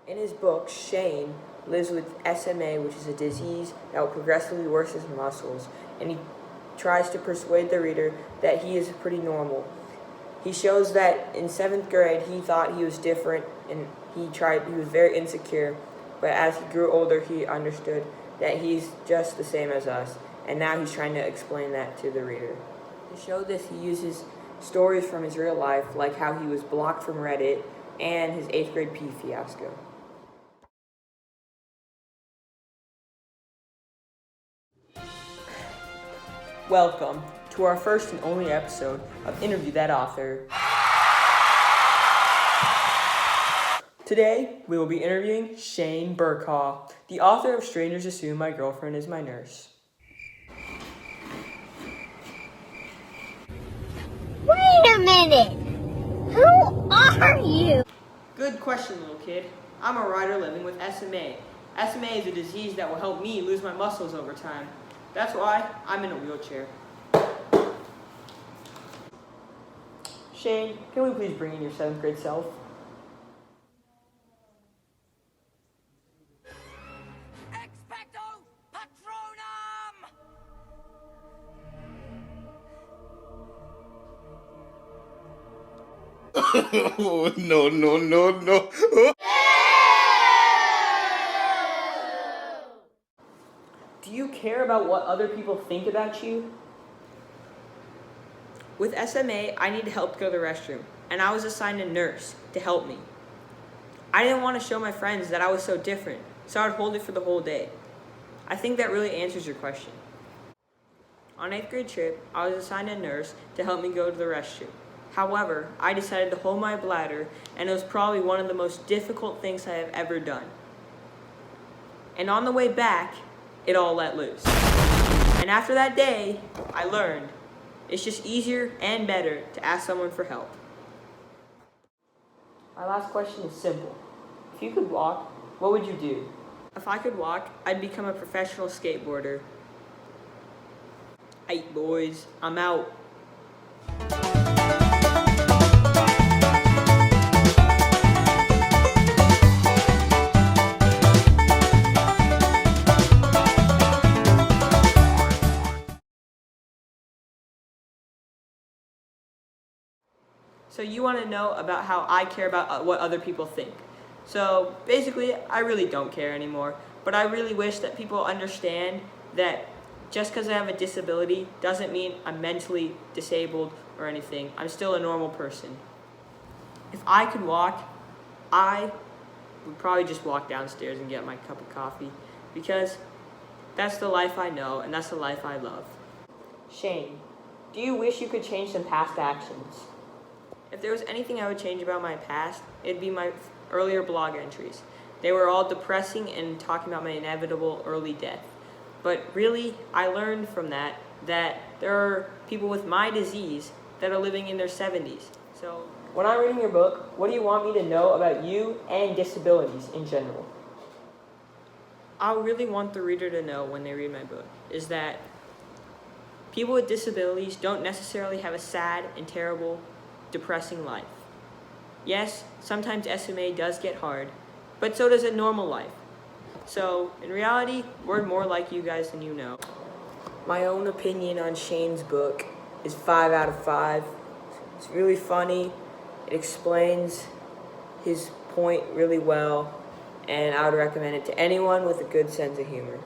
In his book, Shane lives with SMA, which is a disease that will progressively worsen his muscles, and he tries to persuade the reader that he is pretty normal. He shows that in 7th grade he thought he was different and he was very insecure, but as he grew older he understood that he's just the same as us, and now he's trying to explain that to the reader. To show this, he uses stories from his real life, like how he was blocked from Reddit and his 8th grade pee fiasco. Welcome to our first and only episode of Interview That Author. Today, we will be interviewing Shane Burkhaw, the author of Strangers Assume My Girlfriend Is My Nurse. Wait a minute! Who are you? Good question, little kid. I'm a writer living with SMA. SMA is a disease that will help me lose my muscles over time. That's why I'm in a wheelchair. Shane, can we please bring in your 7th grade self? Expecto Patronum! Oh, no. Do you care about what other people think about you? With SMA, I need help to go to the restroom, and I was assigned a nurse to help me. I didn't want to show my friends that I was so different, so I would hold it for the whole day. I think that really answers your question. On 8th grade trip, I was assigned a nurse to help me go to the restroom. However, I decided to hold my bladder, and it was probably one of the most difficult things I have ever done. And on the way back, it all let loose. And after that day, I learned it's just easier and better to ask someone for help. My last question is simple. If you could walk, what would you do? If I could walk, I'd become a professional skateboarder. Aight, boys, I'm out. So you want to know about how I care about what other people think. So basically, I really don't care anymore, but I really wish that people understand that just because I have a disability doesn't mean I'm mentally disabled or anything. I'm still a normal person. If I could walk, I would probably just walk downstairs and get my cup of coffee, because that's the life I know and that's the life I love. Shane, do you wish you could change some past actions? If there was anything I would change about my past, it'd be my earlier blog entries. They were all depressing and talking about my inevitable early death. But really, I learned from that there are people with my disease that are living in their 70s. So when I'm reading your book, what do you want me to know about you and disabilities in general? I really want the reader to know when they read my book is that people with disabilities don't necessarily have a sad and terrible, depressing life. Yes, sometimes SMA does get hard, but so does a normal life. So, in reality, we're more like you guys than you know. My own opinion on Shane's book is 5 out of 5. It's really funny. It explains his point really well, and I would recommend it to anyone with a good sense of humor.